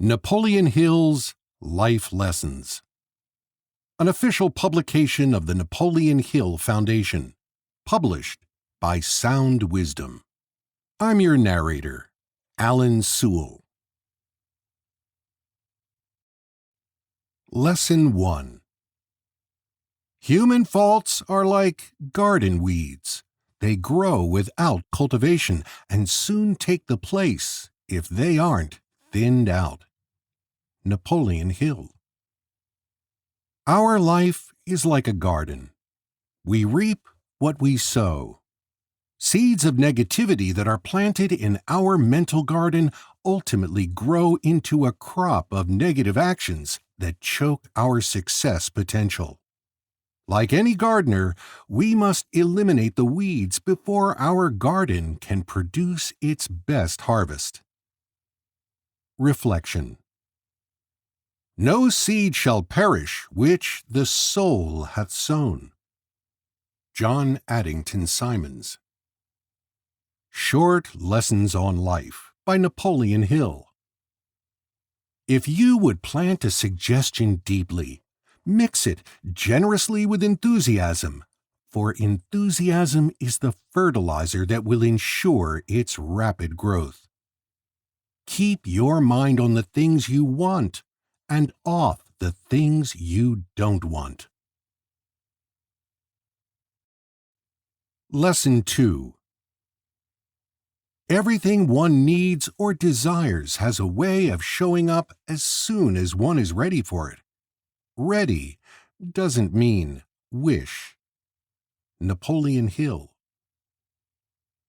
Napoleon Hill's Life Lessons. An official publication of the Napoleon Hill Foundation, published by Sound Wisdom. I'm your narrator, Alan Sewell. Lesson 1. Human faults are like garden weeds. They grow without cultivation and soon take the place, if they aren't thinned out. Napoleon Hill. Our life is like a garden. We reap what we sow. Seeds of negativity that are planted in our mental garden ultimately grow into a crop of negative actions that choke our success potential. Like any gardener, we must eliminate the weeds before our garden can produce its best harvest. Reflection. No seed shall perish which the soul hath sown. John Addington Symonds. Short Lessons on Life by Napoleon Hill. If you would plant a suggestion deeply, mix it generously with enthusiasm, for enthusiasm is the fertilizer that will ensure its rapid growth. Keep your mind on the things you want and off the things you don't want. Lesson 2. Everything one needs or desires has a way of showing up as soon as one is ready for it. Ready doesn't mean wish. Napoleon Hill.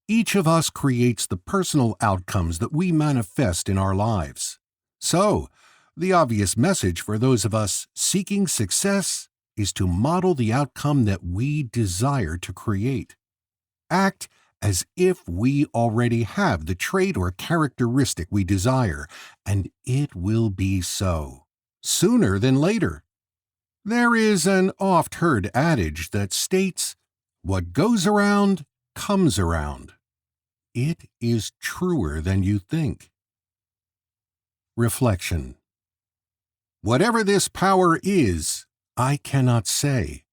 Each of us creates the personal outcomes that we manifest in our lives. So, the obvious message for those of us seeking success is to model the outcome that we desire to create. Act as if we already have the trait or characteristic we desire, and it will be so, sooner than later. There is an oft-heard adage that states, "What goes around, comes around." It is truer than you think. Reflection. Whatever this power is, I cannot say.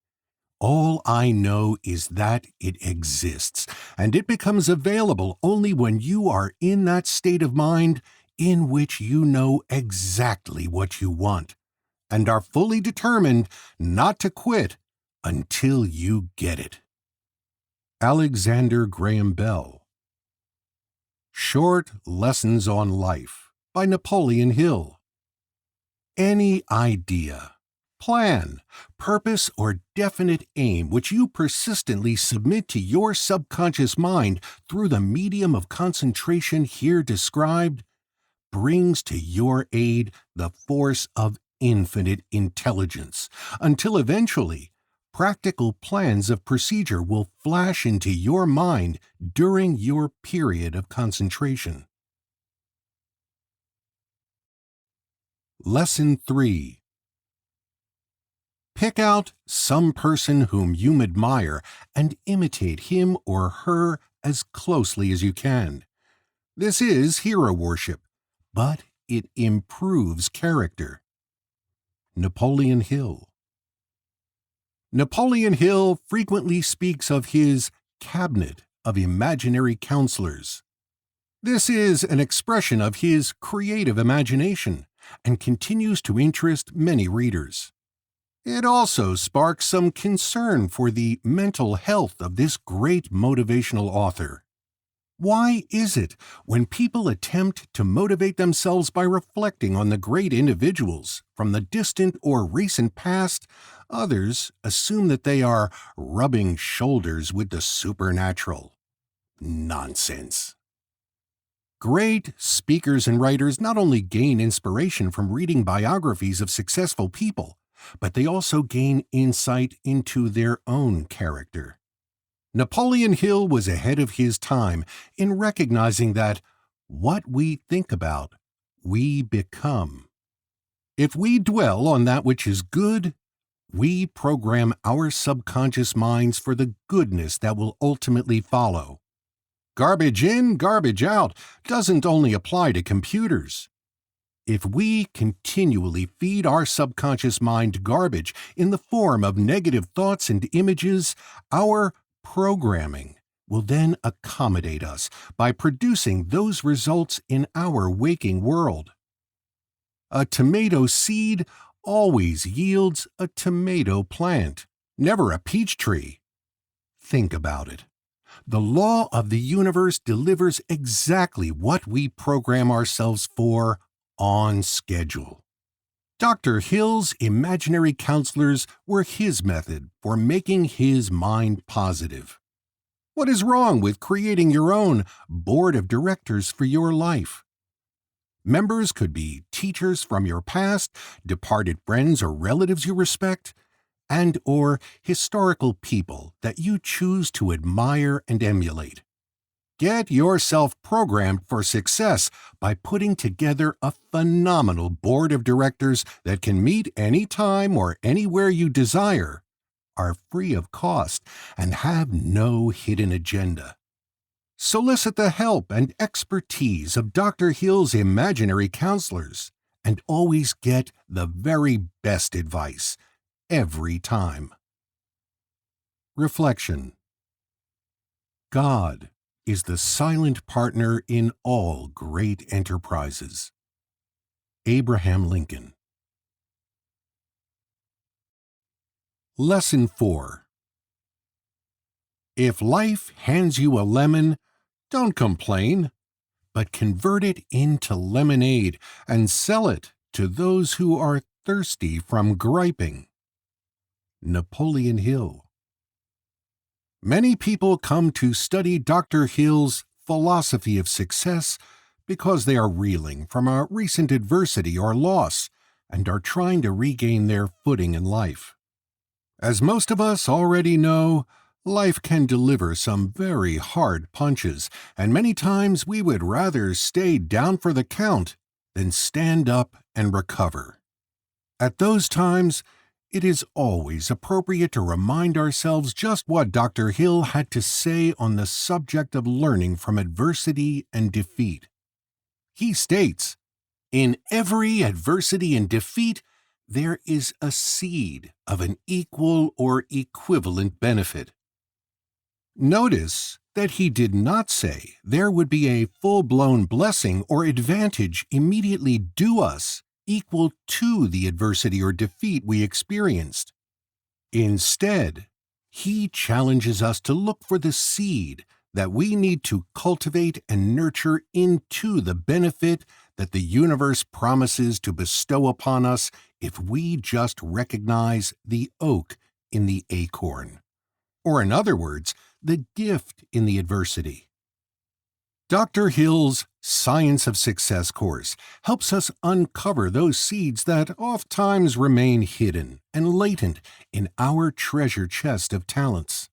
All I know is that it exists, and it becomes available only when you are in that state of mind in which you know exactly what you want, and are fully determined not to quit until you get it. Alexander Graham Bell. Short Lessons on Life by Napoleon Hill. Any idea, plan, purpose, or definite aim which you persistently submit to your subconscious mind through the medium of concentration here described brings to your aid the force of infinite intelligence, until eventually practical plans of procedure will flash into your mind during your period of concentration. Lesson 3. Pick out some person whom you admire and imitate him or her as closely as you can. This is hero worship, but it improves character. Napoleon Hill. Napoleon Hill frequently speaks of his cabinet of imaginary counselors. This is an expression of his creative imagination and continues to interest many readers. It also sparks some concern for the mental health of this great motivational author. Why is it when people attempt to motivate themselves by reflecting on the great individuals from the distant or recent past, others assume that they are rubbing shoulders with the supernatural? Nonsense. Great speakers and writers not only gain inspiration from reading biographies of successful people, but they also gain insight into their own character. Napoleon Hill was ahead of his time in recognizing that what we think about, we become. If we dwell on that which is good, we program our subconscious minds for the goodness that will ultimately follow. Garbage in, garbage out doesn't only apply to computers. If we continually feed our subconscious mind garbage in the form of negative thoughts and images, our programming will then accommodate us by producing those results in our waking world. A tomato seed always yields a tomato plant, never a peach tree. Think about it. The law of the universe delivers exactly what we program ourselves for on schedule. Dr. Hill's imaginary counselors were his method for making his mind positive. What is wrong with creating your own board of directors for your life? Members could be teachers from your past, departed friends or relatives you respect, and or historical people that you choose to admire and emulate. Get yourself programmed for success by putting together a phenomenal board of directors that can meet anytime or anywhere you desire, are free of cost, and have no hidden agenda. Solicit the help and expertise of Dr. Hill's imaginary counselors, and always get the very best advice, every time. Reflection. God is the silent partner in all great enterprises. Abraham Lincoln. Lesson 4. If life hands you a lemon, don't complain, but convert it into lemonade and sell it to those who are thirsty from griping. Napoleon Hill. Many people come to study Dr. Hill's philosophy of success because they are reeling from a recent adversity or loss and are trying to regain their footing in life. As most of us already know, life can deliver some very hard punches, and many times we would rather stay down for the count than stand up and recover. At those times, it is always appropriate to remind ourselves just what Dr. Hill had to say on the subject of learning from adversity and defeat. He states, "In every adversity and defeat, there is a seed of an equal or equivalent benefit." Notice that he did not say there would be a full-blown blessing or advantage immediately due us equal to the adversity or defeat we experienced. Instead, he challenges us to look for the seed that we need to cultivate and nurture into the benefit that the universe promises to bestow upon us if we just recognize the oak in the acorn, or in other words, the gift in the adversity. Dr. Hill's Science of Success course helps us uncover those seeds that oftentimes remain hidden and latent in our treasure chest of talents.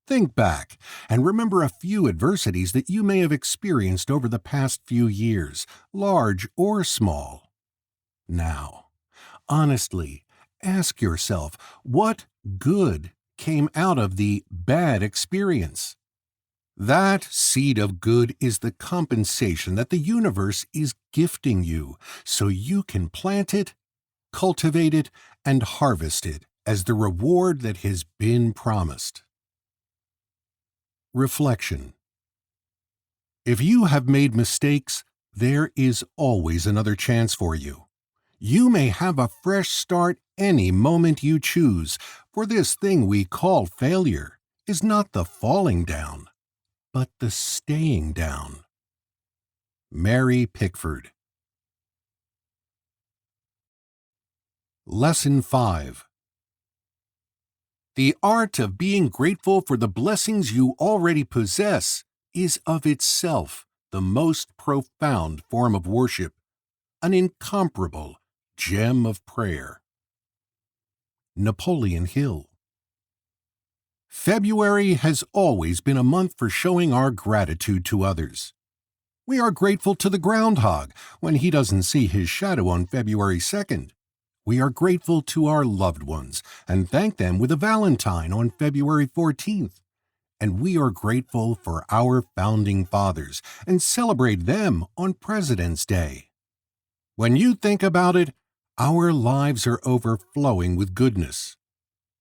Think back and remember a few adversities that you may have experienced over the past few years, large or small. Now, honestly, ask yourself, what good came out of the bad experience? That seed of good is the compensation that the universe is gifting you, so you can plant it, cultivate it, and harvest it as the reward that has been promised. Reflection. If you have made mistakes, there is always another chance for you. You may have a fresh start any moment you choose, for this thing we call failure is not the falling down, but the staying down. Mary Pickford. Lesson 5. The art of being grateful for the blessings you already possess is of itself the most profound form of worship, an incomparable gem of prayer. Napoleon Hill. February has always been a month for showing our gratitude to others. We are grateful to the groundhog when he doesn't see his shadow on February 2nd. We are grateful to our loved ones and thank them with a Valentine on February 14th. And we are grateful for our founding fathers and celebrate them on President's Day. When you think about it, our lives are overflowing with goodness.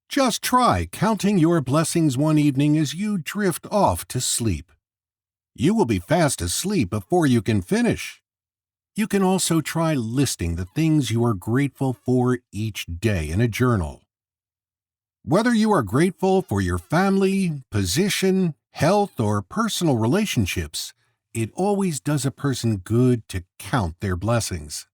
Just try counting your blessings one evening as you drift off to sleep. You will be fast asleep before you can finish. You can also try listing the things you are grateful for each day in a journal. Whether you are grateful for your family, position, health, or personal relationships, it always does a person good to count their blessings.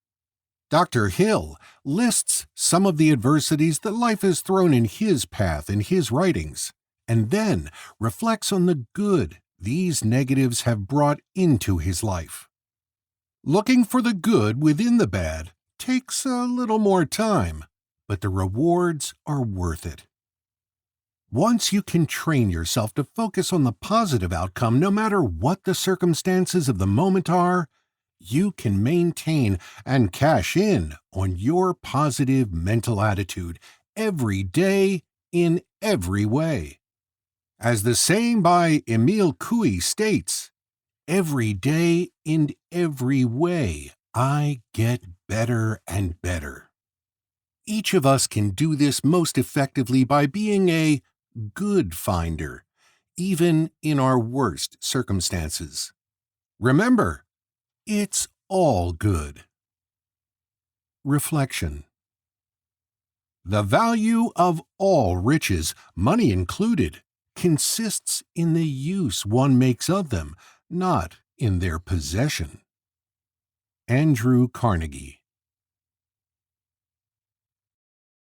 Dr. Hill lists some of the adversities that life has thrown in his path in his writings, and then reflects on the good these negatives have brought into his life. Looking for the good within the bad takes a little more time, but the rewards are worth it. Once you can train yourself to focus on the positive outcome no matter what the circumstances of the moment are, you can maintain and cash in on your positive mental attitude every day in every way. As the saying by Emile Coué states, every day in every way I get better and better. Each of us can do this most effectively by being a good finder, even in our worst circumstances. Remember, it's all good. Reflection. The value of all riches, money included, consists in the use one makes of them, not in their possession. Andrew Carnegie.